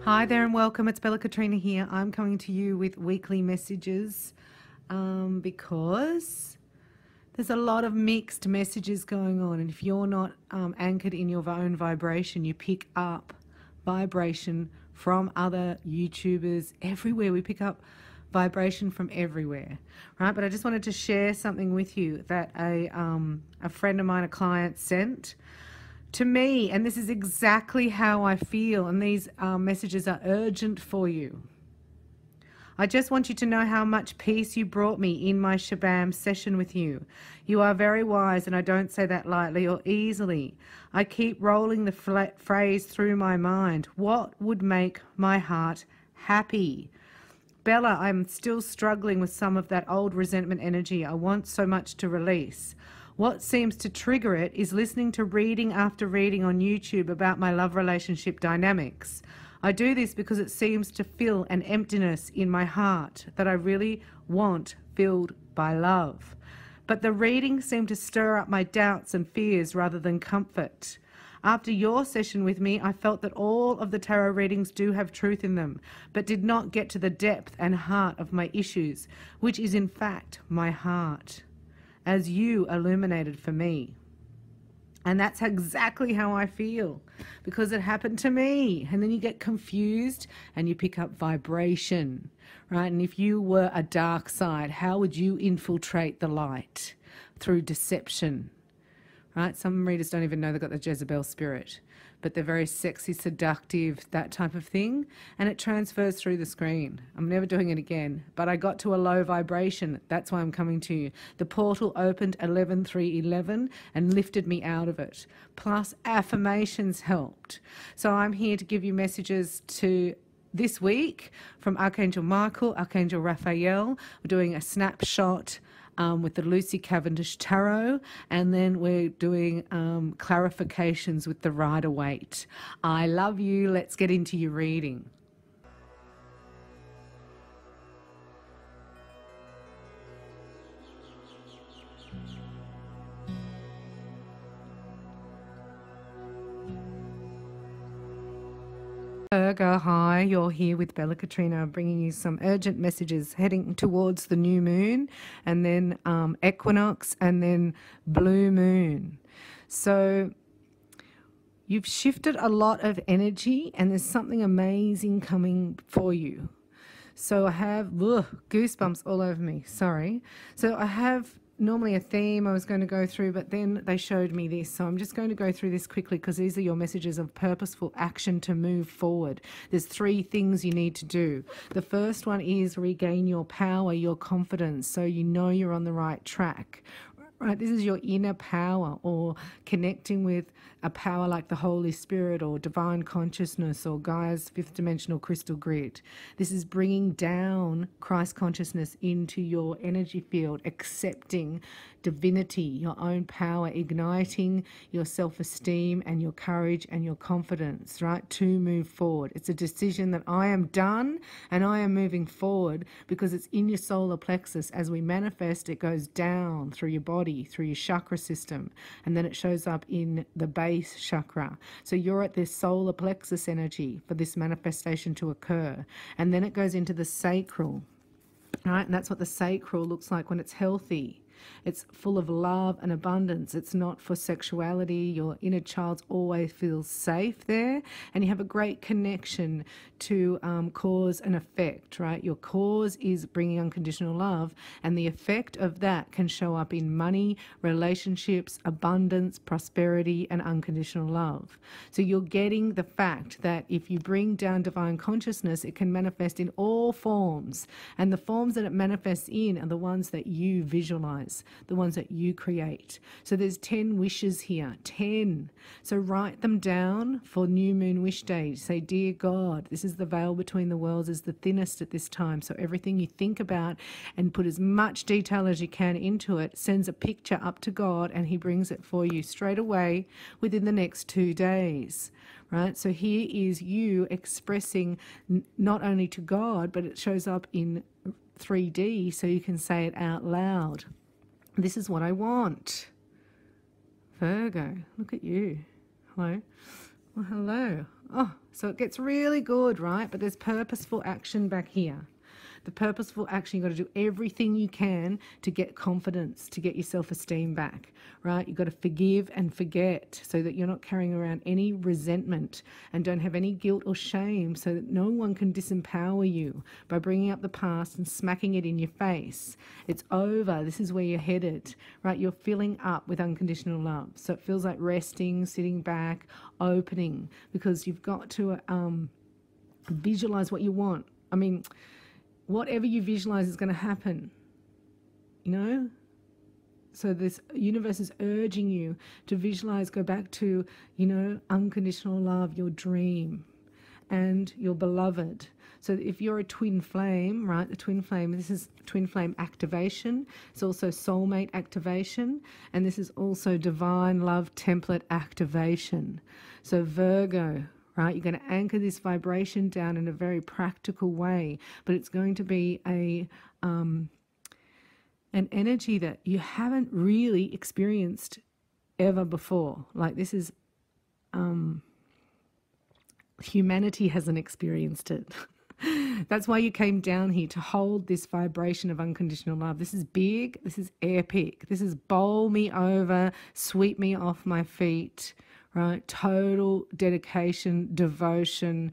Hi there and welcome. It's Bella Katrina here. I'm coming to you with weekly messages because there's a lot of mixed messages going on. And if you're not anchored in your own vibration, you pick up vibration from other YouTubers everywhere. We pick up vibration from everywhere, right? But I just wanted to share something with you that a friend of mine, a client, sent to me, and this is exactly how I feel, and these messages are urgent for you. I just want you to know how much peace you brought me in my Shabam session with you. You are very wise, and I don't say that lightly or easily. I keep rolling the phrase through my mind. What would make my heart happy? Bella, I'm still struggling with some of that old resentment energy I want so much to release. What seems to trigger it is listening to reading after reading on YouTube about my love relationship dynamics. I do this because it seems to fill an emptiness in my heart that I really want filled by love. But the readings seem to stir up my doubts and fears rather than comfort. After your session with me, I felt that all of the tarot readings do have truth in them, but did not get to the depth and heart of my issues, which is in fact my heart, as you illuminated for me. And that's exactly how I feel, because it happened to me. And then you get confused and you pick up vibration, right? And if you were a dark side, how would you infiltrate the light? Through deception, right? Some readers don't even know they've got the Jezebel spirit, but they're very sexy, seductive, that type of thing, and it transfers through the screen. I'm never doing it again, but I got to a low vibration. That's why I'm coming to you. The portal opened 11/3/11 and lifted me out of it. Plus affirmations helped. So I'm here to give you messages to this week from Archangel Michael, Archangel Raphael. We're doing a snapshot with the Lucy Cavendish Tarot, and then we're doing clarifications with the Rider-Waite. I love you. Let's get into your reading. Virgo, hi, you're here with Bella Katrina, bringing you some urgent messages heading towards the new moon, and then equinox, and then blue moon. So you've shifted a lot of energy, and there's something amazing coming for you. So I have goosebumps all over me, sorry. So I have normally a theme I was going to go through, but then they showed me this. So I'm just going to go through this quickly because these are your messages of purposeful action to move forward. There's 3 things you need to do. The first one is regain your power, your confidence, so you know you're on the right track. Right, this is your inner power, or connecting with a power like the Holy Spirit or divine consciousness or Gaia's 5th dimensional crystal grid. This is bringing down Christ consciousness into your energy field, accepting divinity, your own power, igniting your self-esteem and your courage and your confidence, right, to move forward. It's a decision that I am done and I am moving forward, because it's in your solar plexus. As we manifest, it goes down through your body, through your chakra system, and then it shows up in the base chakra. So you're at this solar plexus energy for this manifestation to occur, and then it goes into the sacral, right? And that's what the sacral looks like when it's healthy. It's full of love and abundance. It's not for sexuality. Your inner child always feels safe there, and you have a great connection to cause and effect, right? Your cause is bringing unconditional love, and the effect of that can show up in money, relationships, abundance, prosperity, and unconditional love. So you're getting the fact that if you bring down divine consciousness, it can manifest in all forms, and the forms that it manifests in are the ones that you visualize, the ones that you create. So there's 10 wishes here, 10. So write them down for new moon wish day. Say, dear God, this is the veil between the worlds is the thinnest at this time. So everything you think about, and put as much detail as you can into it, sends a picture up to God, and he brings it for you straight away within the next 2 days. Right? So here is you expressing not only to God, but it shows up in 3D, so you can say it out loud. This is what I want. Virgo, look at you. Hello. Well, hello. Oh, so it gets really good, right? But there's purposeful action back here. The purposeful action, you've got to do everything you can to get confidence, to get your self-esteem back, right? You've got to forgive and forget so that you're not carrying around any resentment and don't have any guilt or shame, so that no one can disempower you by bringing up the past and smacking it in your face. It's over. This is where you're headed, right? You're filling up with unconditional love. So it feels like resting, sitting back, opening, because you've got to visualize what you want. I mean, whatever you visualize is going to happen, you know? So this universe is urging you to visualize, go back to, you know, unconditional love, your dream and your beloved. So if you're a twin flame, right, the twin flame, this is twin flame activation. It's also soulmate activation. And this is also divine love template activation. So Virgo, right? You're going to anchor this vibration down in a very practical way, but it's going to be an energy that you haven't really experienced ever before. Like this is, humanity hasn't experienced it. That's why you came down here, to hold this vibration of unconditional love. This is big. This is epic. This is bowl me over, sweep me off my feet. Right? Total dedication, devotion.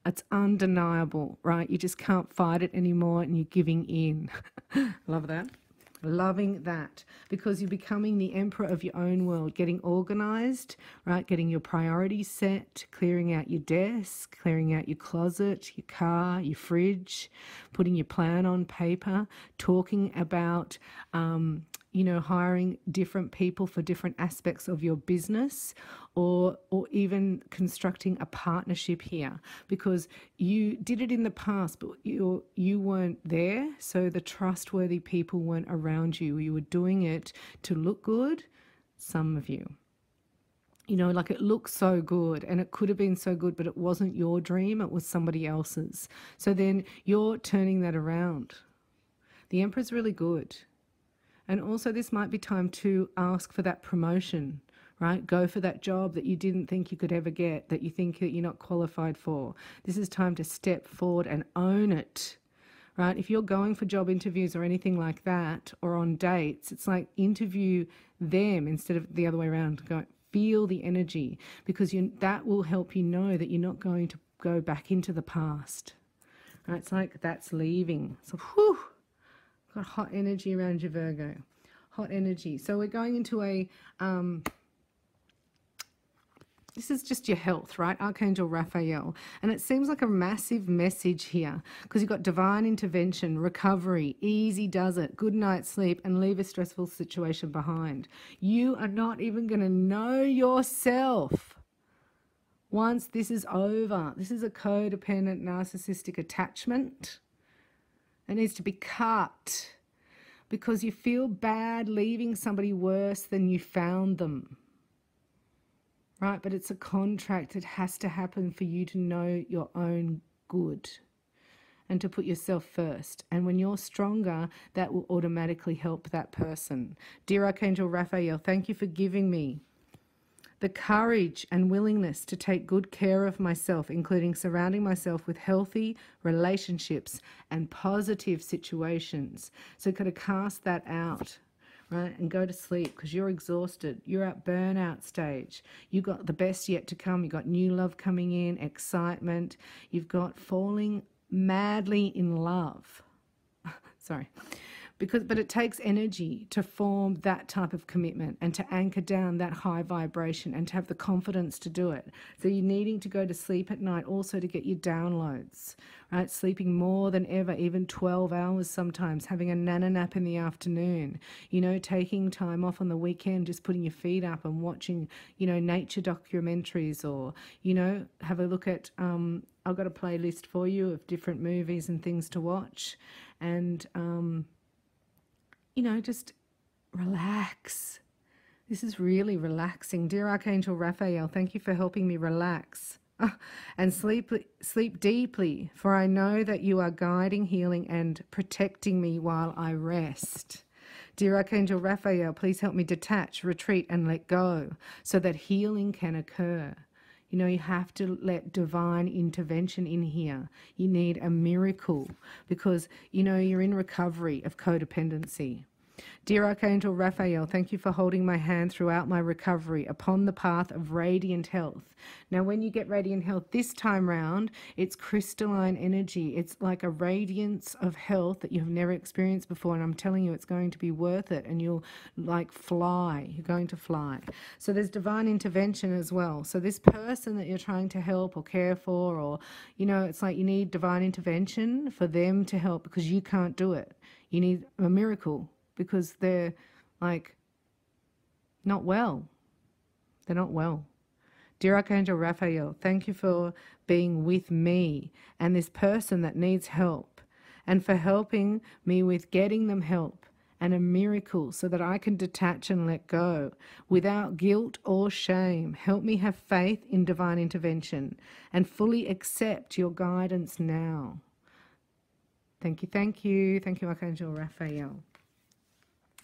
It's undeniable, right? You just can't fight it anymore and you're giving in. Love that. Loving that, because you're becoming the emperor of your own world, getting organized, right? Getting your priorities set, clearing out your desk, clearing out your closet, your car, your fridge, putting your plan on paper, talking about, you know, hiring different people for different aspects of your business, or even constructing a partnership here, because you did it in the past, but you weren't there, so the trustworthy people weren't around you. You were doing it to look good, some of you. You know, like it looks so good and it could have been so good, but it wasn't your dream, it was somebody else's. So then you're turning that around. The Emperor's really good. And also this might be time to ask for that promotion, right? Go for that job that you didn't think you could ever get, that you think that you're not qualified for. This is time to step forward and own it, right? If you're going for job interviews or anything like that, or on dates, it's like interview them instead of the other way around. Go, feel the energy, because that will help you know that you're not going to go back into the past, right? It's like that's leaving. So, whew. Got hot energy around your Virgo. Hot energy. So we're going into a, this is just your health, right? Archangel Raphael. And it seems like a massive message here, because you've got divine intervention, recovery, easy does it, good night's sleep, and leave a stressful situation behind. You are not even going to know yourself once this is over. This is a codependent narcissistic attachment. It needs to be cut, because you feel bad leaving somebody worse than you found them, right? But it's a contract. It has to happen for you to know your own good and to put yourself first. And when you're stronger, that will automatically help that person. Dear Archangel Raphael, thank you for giving me the courage and willingness to take good care of myself, including surrounding myself with healthy relationships and positive situations. So you've got to cast that out, right? And go to sleep, because you're exhausted. You're at burnout stage. You've got the best yet to come. You've got new love coming in, excitement. You've got falling madly in love. Sorry. But it takes energy to form that type of commitment and to anchor down that high vibration and to have the confidence to do it. So you're needing to go to sleep at night also to get your downloads, right? Sleeping more than ever, even 12 hours sometimes, having a nana nap in the afternoon, you know, taking time off on the weekend, just putting your feet up and watching, you know, nature documentaries, or, you know, have a look at, I've got a playlist for you of different movies and things to watch. And, you know, just relax. This is really relaxing. Dear Archangel Raphael, thank you for helping me relax. And sleep deeply, for I know that you are guiding, healing, and protecting me while I rest. Dear Archangel Raphael, please help me detach, retreat, and let go, so that healing can occur. You know, you have to let divine intervention in here. You need a miracle because, you know, you're in recovery of codependency. Dear Archangel Raphael, thank you for holding my hand throughout my recovery upon the path of radiant health. Now, when you get radiant health this time round, it's crystalline energy. It's like a radiance of health that you've never experienced before. And I'm telling you, it's going to be worth it. And you'll like fly. You're going to fly. So there's divine intervention as well. So this person that you're trying to help or care for, or, you know, it's like you need divine intervention for them to help because you can't do it. You need a miracle. Because they're like not well. They're not well. Dear Archangel Raphael, thank you for being with me and this person that needs help, and for helping me with getting them help and a miracle so that I can detach and let go without guilt or shame. Help me have faith in divine intervention and fully accept your guidance now. Thank you, thank you. Thank you, Archangel Raphael.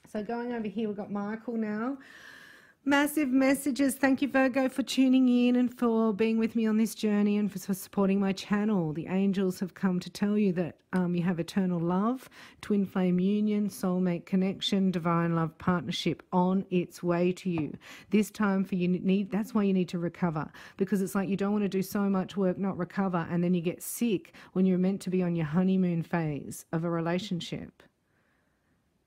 So going over here, we've got Michael now. Massive messages. Thank you, Virgo, for tuning in and for being with me on this journey and for supporting my channel. The angels have come to tell you that you have eternal love, twin flame union, soulmate connection, divine love partnership on its way to you. This time for you that's why you need to recover, because it's like you don't want to do so much work, not recover, and then you get sick when you're meant to be on your honeymoon phase of a relationship.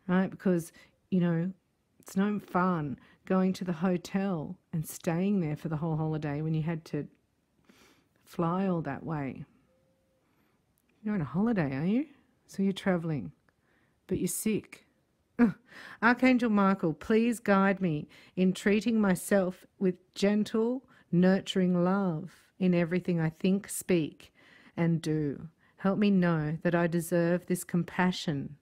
Right? Because, you know, it's no fun going to the hotel and staying there for the whole holiday when you had to fly all that way. You're on a holiday, are you? So you're traveling, but you're sick. Archangel Michael, please guide me in treating myself with gentle, nurturing love in everything I think, speak, and do. Help me know that I deserve this compassion.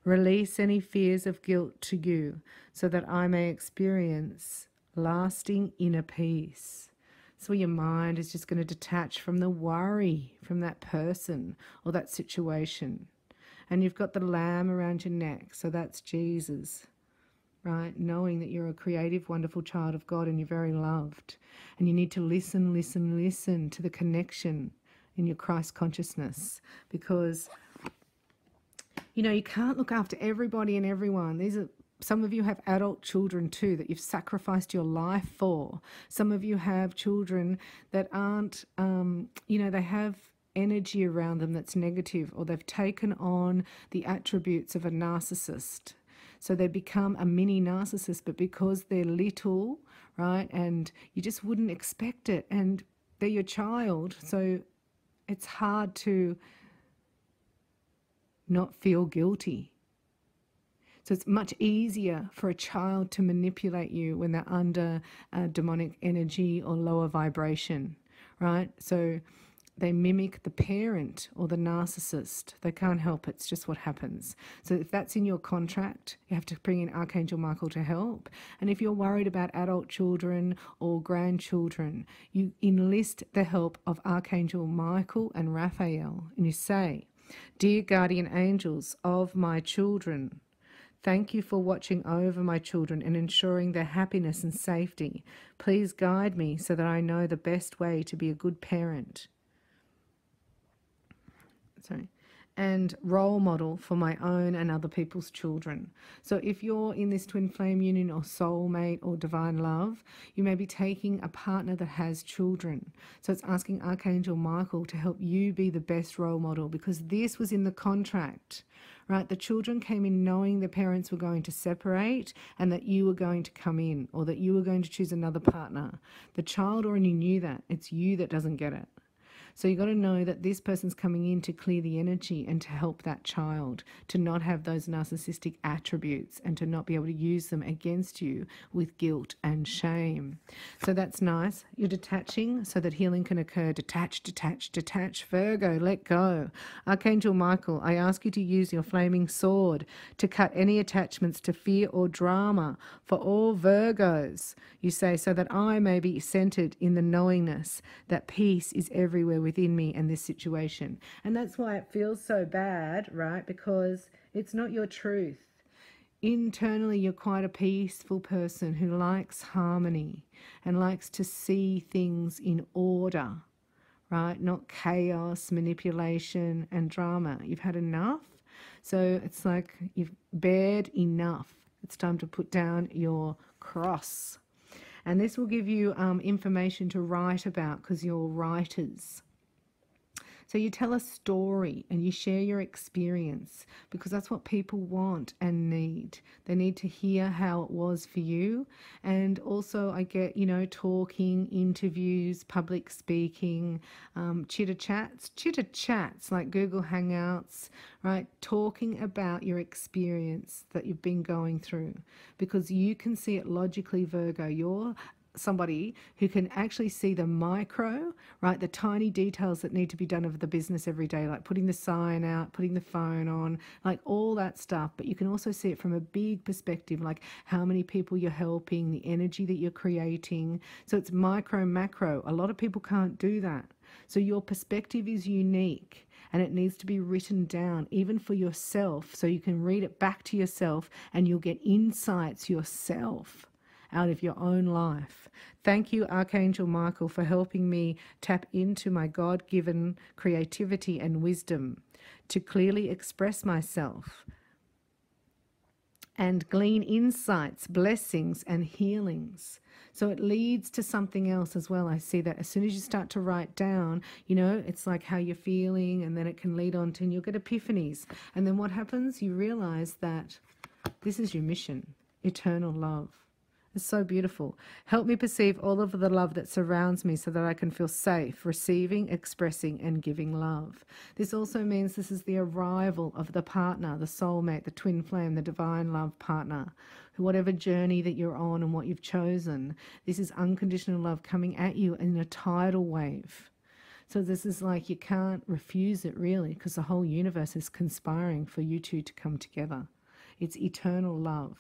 Release any fears of guilt to you so that I may experience lasting inner peace. So your mind is just going to detach from the worry from that person or that situation. And you've got the lamb around your neck, so that's Jesus, right? Knowing that you're a creative, wonderful child of God and you're very loved. And you need to listen, listen, listen to the connection in your Christ consciousness, because you know, you can't look after everybody and everyone. Some of you have adult children too that you've sacrificed your life for. Some of you have children that aren't, you know, they have energy around them that's negative, or they've taken on the attributes of a narcissist. So they become a mini narcissist, but because they're little, right, and you just wouldn't expect it, and they're your child, so it's hard to not feel guilty. So it's much easier for a child to manipulate you when they're under demonic energy or lower vibration, right? So they mimic the parent or the narcissist. They can't help it. It's just what happens. So if that's in your contract, you have to bring in Archangel Michael to help. And if you're worried about adult children or grandchildren, you enlist the help of Archangel Michael and Raphael. And you say, "Dear guardian angels of my children, thank you for watching over my children and ensuring their happiness and safety. Please guide me so that I know the best way to be a good parent and role model for my own and other people's children." So if you're in this twin flame union or soulmate or divine love, you may be taking a partner that has children. So it's asking Archangel Michael to help you be the best role model, because this was in the contract, right? The children came in knowing their parents were going to separate and that you were going to come in, or that you were going to choose another partner. The child already knew that. It's you that doesn't get it. So you've got to know that this person's coming in to clear the energy and to help that child to not have those narcissistic attributes and to not be able to use them against you with guilt and shame. So that's nice. You're detaching so that healing can occur. Detach, detach, detach. Virgo, let go. Archangel Michael, I ask you to use your flaming sword to cut any attachments to fear or drama for all Virgos. You say, so that I may be centered in the knowingness that peace is everywhere within me and this situation. And that's why it feels so bad, right? Because it's not your truth. internally you're quite a peaceful person who likes harmony and likes to see things in order, right? Not chaos, manipulation, and drama. You've had enough. So it's like you've bared enough. It's time to put down your cross. And this will give you information to write about because you're writers. So you tell a story and you share your experience because that's what people want and need. They need to hear how it was for you. And also I get, you know, talking, interviews, public speaking, chitter-chats like Google Hangouts, right? Talking about your experience that you've been going through because you can see it logically, Virgo. You're somebody who can actually see the micro, right, the tiny details that need to be done of the business every day, like putting the sign out, putting the phone on, like all that stuff. But you can also see it from a big perspective, like how many people you're helping, the energy that you're creating. So it's micro, macro. A lot of people can't do that. So your perspective is unique and it needs to be written down even for yourself so you can read it back to yourself and you'll get insights yourself out of your own life. Thank you, Archangel Michael, for helping me tap into my God-given creativity and wisdom to clearly express myself and glean insights, blessings, and healings. So it leads to something else as well. I see that as soon as you start to write down, you know, it's like how you're feeling, and then it can lead on to, and you'll get epiphanies. And then what happens? You realize that this is your mission, eternal love. It's so beautiful. Help me perceive all of the love that surrounds me so that I can feel safe, receiving, expressing, and giving love. This also means this is the arrival of the partner, the soulmate, the twin flame, the divine love partner. Whatever journey that you're on and what you've chosen, this is unconditional love coming at you in a tidal wave. So this is like you can't refuse it really because the whole universe is conspiring for you two to come together. It's eternal love.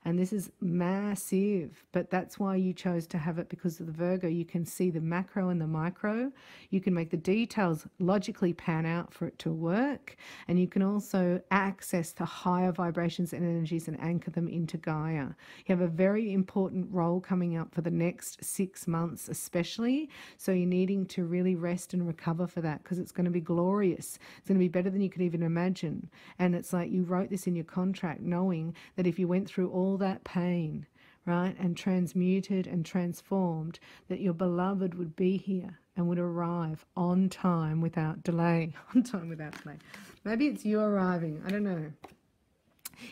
And this is massive, but that's why you chose to have it, because of the Virgo. You can see the macro and the micro. You can make the details logically pan out for it to work. And you can also access the higher vibrations and energies and anchor them into Gaia. You have a very important role coming up for the next 6 months especially. So you're needing to really rest and recover for that because it's going to be glorious. It's going to be better than you could even imagine. And it's like you wrote this in your contract knowing that if you went through all that pain, right, and transmuted and transformed, that your beloved would be here and would arrive on time without delay. On time without delay. Maybe it's you arriving. I don't know.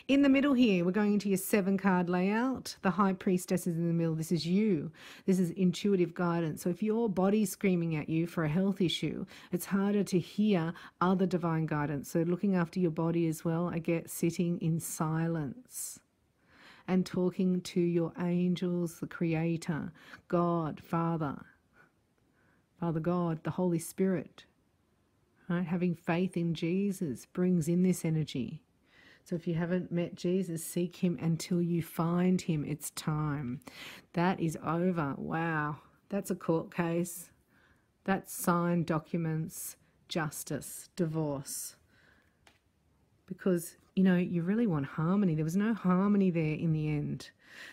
In the middle here, we're going into your 7-card layout. The High Priestess is in the middle. This is you. This is intuitive guidance. So if your body's screaming at you for a health issue, it's harder to hear other divine guidance. So looking after your body as well, I get sitting in silence and talking to your angels, the Creator, God, Father God, the Holy Spirit, right? Having faith in Jesus brings in this energy. So if you haven't met Jesus, seek him until you find him. It's time. That is over. Wow. That's a court case. That's signed documents, justice, divorce. Because, you know, you really want harmony. There was no harmony there in the end.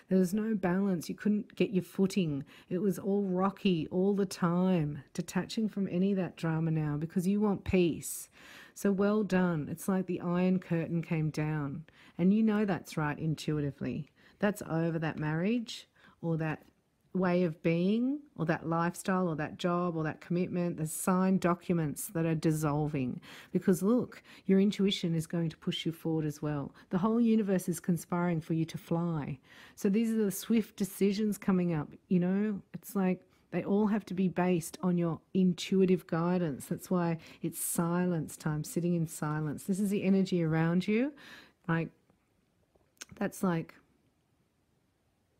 There was no balance. You couldn't get your footing. It was all rocky all the time, detaching from any of that drama now because you want peace. So well done. It's like the Iron Curtain came down. And you know that's right intuitively. That's over, that marriage or that way of being or that lifestyle or that job or that commitment. There's signed documents that are dissolving because look, your intuition is going to push you forward as well. The whole universe is conspiring for you to fly. So these are the swift decisions coming up. You know, it's like they all have to be based on your intuitive guidance. That's why it's silence time, sitting in silence. This is the energy around you. Like, that's like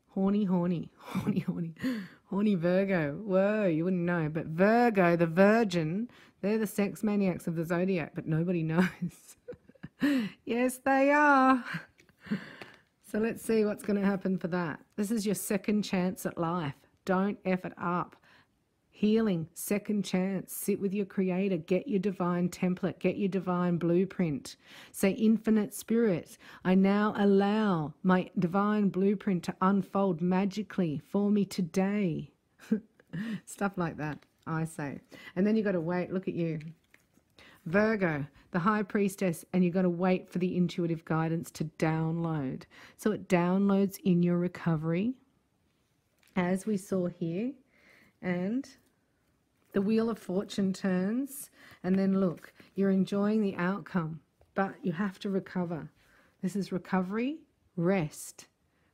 horny Virgo. Whoa, you wouldn't know. But Virgo, the virgin, they're the sex maniacs of the zodiac, but nobody knows. Yes, they are. So let's see what's going to happen for that. This is your second chance at life. Don't F it up. healing, second chance. Sit with your creator. Get your divine template. Get your divine blueprint. Say, infinite spirit, I now allow my divine blueprint to unfold magically for me today. Stuff like that, I say. And then you got to wait. Look at you. Virgo, the high priestess, and you've got to wait for the intuitive guidance to download. So it downloads in your recovery, as we saw here, and the wheel of fortune turns, and then look, you're enjoying the outcome, but you have to recover. This is recovery, rest,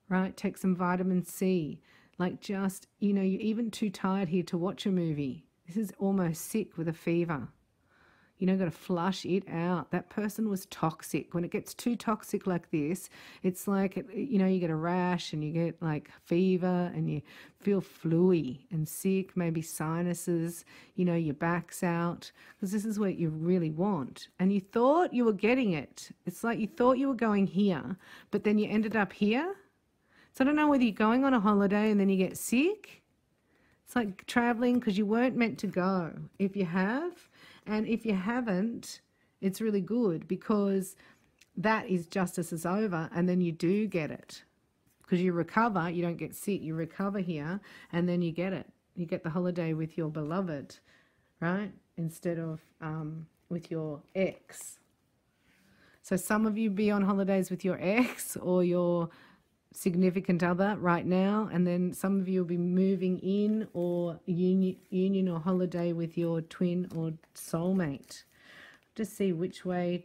right? Take some vitamin C. Like just, you know, you're even too tired here to watch a movie. This is almost sick with a fever. You know, got to flush it out. That person was toxic. When it gets too toxic like this, it's like, you know, you get a rash and you get like fever and you feel fluey and sick, maybe sinuses, you know, your back's out, because this is what you really want. And you thought you were getting it. It's like you thought you were going here, but then you ended up here. So I don't know whether you're going on a holiday and then you get sick. It's like traveling because you weren't meant to go. If you have, and if you haven't, it's really good, because that is justice is over, and then you do get it. Because you recover, you don't get sick, you recover here, and then you get it. You get the holiday with your beloved, right? Instead of with your ex. So some of you be on holidays with your ex or your significant other right now, and then some of you will be moving in or union or holiday with your twin or soulmate. Just see which way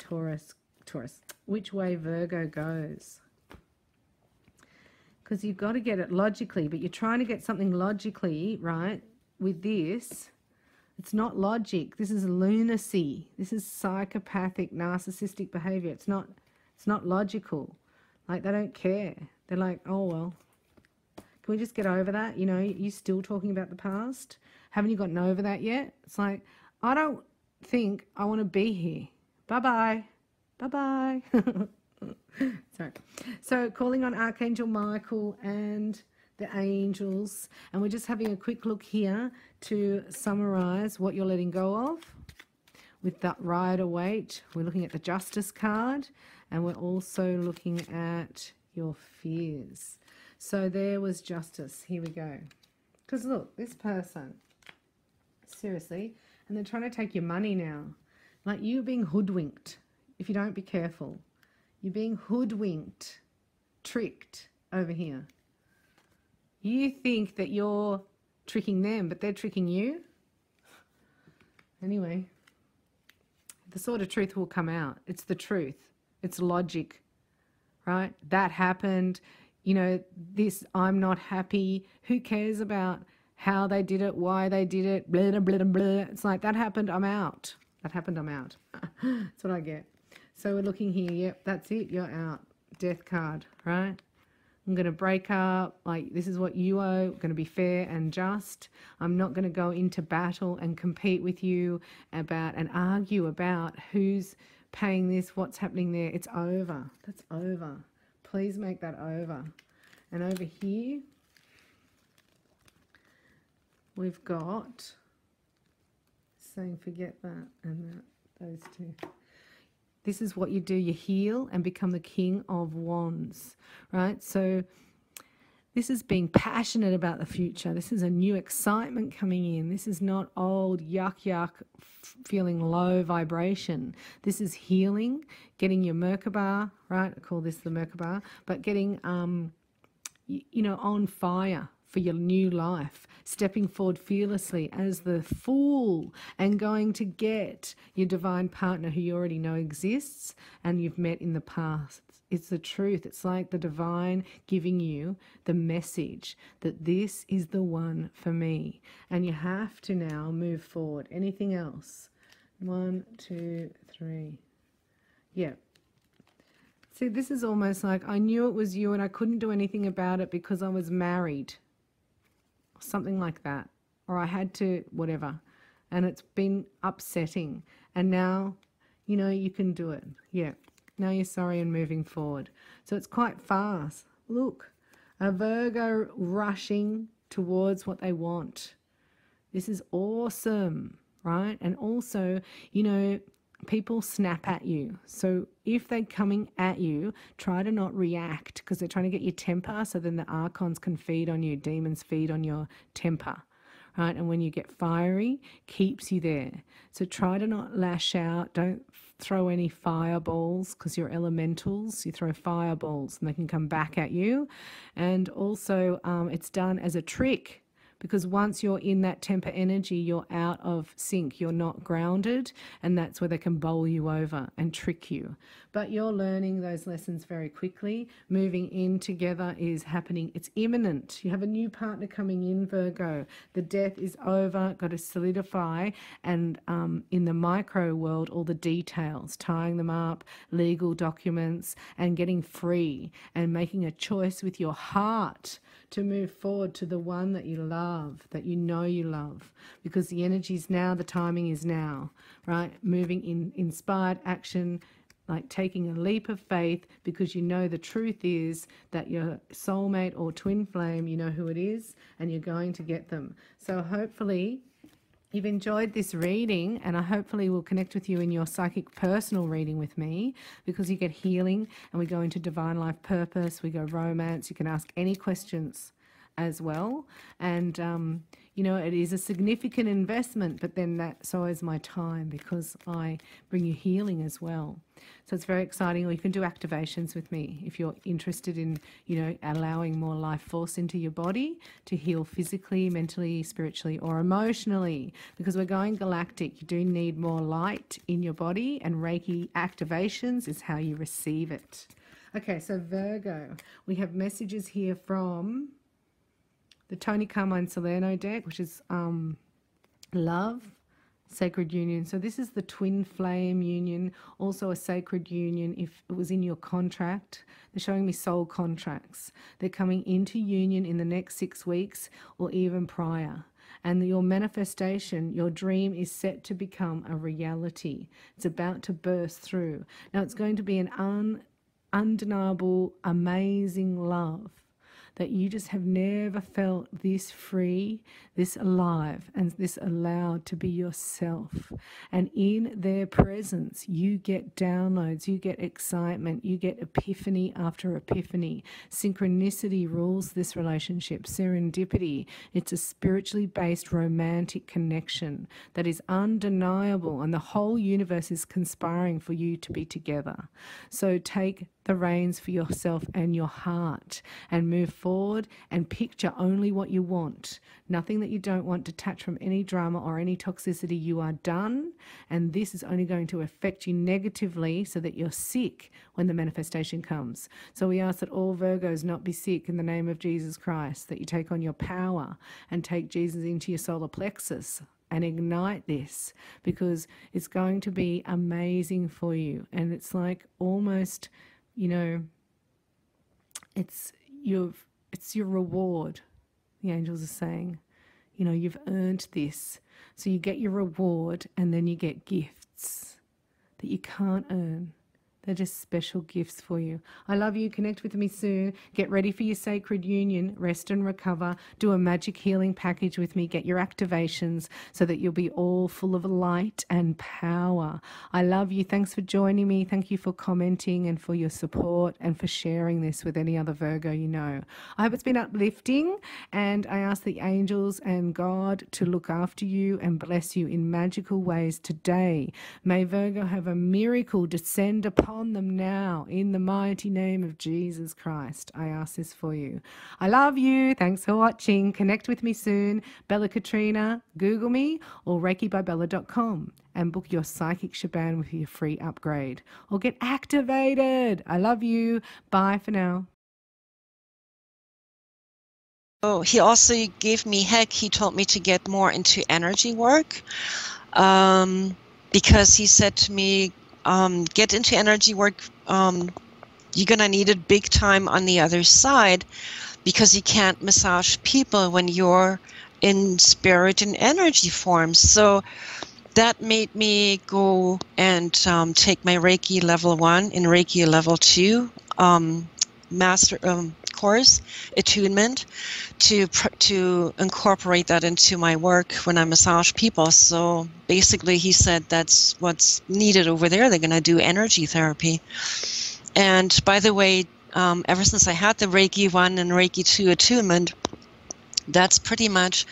which way Virgo goes, because you've got to get it logically, but you're trying to get something logically, right? With this, it's not logic. This is lunacy. This is psychopathic narcissistic behavior. It's not logical. Like, they don't care. They're like, oh, well, can we just get over that? You know, you're still talking about the past. Haven't you gotten over that yet? It's like, I don't think I want to be here. Bye-bye. Bye-bye. Sorry. So calling on Archangel Michael and the angels. And we're just having a quick look here to summarize what you're letting go of. With that Rider-Waite, we're looking at the Justice card, and we're also looking at your fears. So there was justice. Here we go. Because look, this person, seriously, and they're trying to take your money now. Like, you're being hoodwinked if you don't be careful. You're being hoodwinked, tricked over here. You think that you're tricking them, but they're tricking you. Anyway, the sort of truth will come out. It's the truth. It's logic, right? That happened. You know, this, I'm not happy. Who cares about how they did it, why they did it, blah, blah, blah, blah. It's like, that happened, I'm out. That happened, I'm out. That's what I get. So we're looking here. Yep, that's it. You're out. Death card, right? I'm going to break up. Like, this is what you owe. Going to be fair and just. I'm not going to go into battle and compete with you about and argue about who's paying this, what's happening there. It's over. That's over. Please make that over. And over here, we've got saying forget that and that, those two. This is what you do. You heal and become the King of Wands, right? So this is being passionate about the future. This is a new excitement coming in. This is not old yuck, feeling low vibration. This is healing, getting your Merkaba, right? I call this the Merkaba, but getting, you know, on fire for your new life, stepping forward fearlessly as the Fool and going to get your divine partner who you already know exists and you've met in the past. It's the truth. It's like the divine giving you the message that this is the one for me. And you have to now move forward. Anything else? 1, 2, 3. Yeah. See, this is almost like I knew it was you and I couldn't do anything about it because I was married. Something like that. Or I had to, whatever. And it's been upsetting. And now, you know, you can do it. Yeah. Now you're sorry and moving forward. So it's quite fast. Look, a Virgo rushing towards what they want. This is awesome, right? And also, you know, people snap at you. So if they're coming at you, try to not react, because they're trying to get your temper, so then the archons can feed on you, demons feed on your temper, right? And when you get fiery, keeps you there. So try to not lash out. Don't throw any fireballs, because you're elementals. You throw fireballs and they can come back at you. And also it's done as a trick, because once you're in that temper energy, you're out of sync, you're not grounded, and that's where they can bowl you over and trick you. But you're learning those lessons very quickly. Moving in together is happening. It's imminent. You have a new partner coming in, Virgo. The death is over, got to solidify, and in the micro world, all the details, tying them up, legal documents, and getting free, and making a choice with your heart to move forward to the one that you love, that you know you love, because the energy is now, the timing is now, right? Moving in inspired action, like taking a leap of faith, because you know the truth is that your soulmate or twin flame, you know who it is, and you're going to get them. So hopefully you've enjoyed this reading, and I hopefully will connect with you in your psychic personal reading with me, because you get healing, and we go into divine life purpose, we go romance, you can ask any questions as well. And you know, it is a significant investment, but then so is my time, because I bring you healing as well. So it's very exciting. Or you can do activations with me if you're interested in, you know, allowing more life force into your body to heal physically, mentally, spiritually, or emotionally, because we're going galactic. You do need more light in your body, and Reiki activations is how you receive it. Okay, so Virgo, we have messages here from the Tony Carmine Salerno deck, which is love, sacred union. So this is the twin flame union, also a sacred union if it was in your contract. They're showing me soul contracts. They're coming into union in the next 6 weeks or even prior. And your manifestation, your dream is set to become a reality. It's about to burst through. Now it's going to be an undeniable, amazing love that you just have never felt this free, this alive, and this allowed to be yourself. And in their presence, you get downloads, you get excitement, you get epiphany after epiphany. Synchronicity rules this relationship. Serendipity, it's a spiritually based romantic connection that is undeniable, and the whole universe is conspiring for you to be together. So take the reins for yourself and your heart, and move forward and picture only what you want. Nothing that you don't want, detached from any drama or any toxicity. You are done, and this is only going to affect you negatively, so that you're sick when the manifestation comes. So we ask that all Virgos not be sick in the name of Jesus Christ, that you take on your power and take Jesus into your solar plexus and ignite this, because it's going to be amazing for you. And it's like almost, you know, it's your reward. The angels are saying, you know, you've earned this. So you get your reward, and then you get gifts that you can't earn. They're just special gifts for you. I love you. Connect with me soon. Get ready for your sacred union. Rest and recover. Do a magic healing package with me. Get your activations so that you'll be all full of light and power. I love you. Thanks for joining me. Thank you for commenting and for your support and for sharing this with any other Virgo you know. I hope it's been uplifting, and I ask the angels and God to look after you and bless you in magical ways today. May Virgo have a miracle descend upon them now, in the mighty name of Jesus Christ. I ask this for you. I love you. Thanks for watching. Connect with me soon. Bella Katrina, Google me, or ReikiByBella.com, and book your psychic shebang with your free upgrade, or get activated. I love you. Bye for now. Oh, he also gave me he told me to get more into energy work, because he said to me, get into energy work. You're gonna need it big time on the other side, because you can't massage people when you're in spirit and energy forms. So that made me go and take my Reiki Level I and Reiki Level II course, attunement, to incorporate that into my work when I massage people. So basically, he said that's what's needed over there. They're going to do energy therapy. And by the way, ever since I had the Reiki I and Reiki II attunement, that's pretty much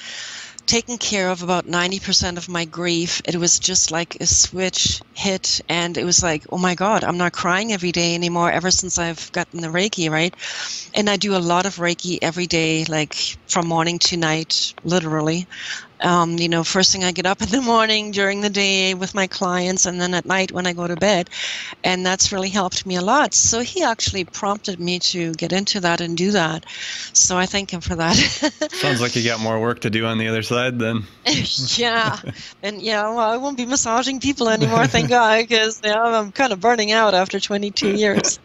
taken care of about 90% of my grief. It was just like a switch hit, and it was like, oh my God, I'm not crying every day anymore ever since I've gotten the Reiki, right? And I do a lot of Reiki every day, like from morning to night, literally. You know, first thing I get up in the morning, during the day with my clients, and then at night when I go to bed. And that's really helped me a lot. So he actually prompted me to get into that and do that. So I thank him for that. Sounds like you got more work to do on the other side then. Yeah. And yeah, well, I won't be massaging people anymore, thank God, because I'm kind of burning out after 22 years.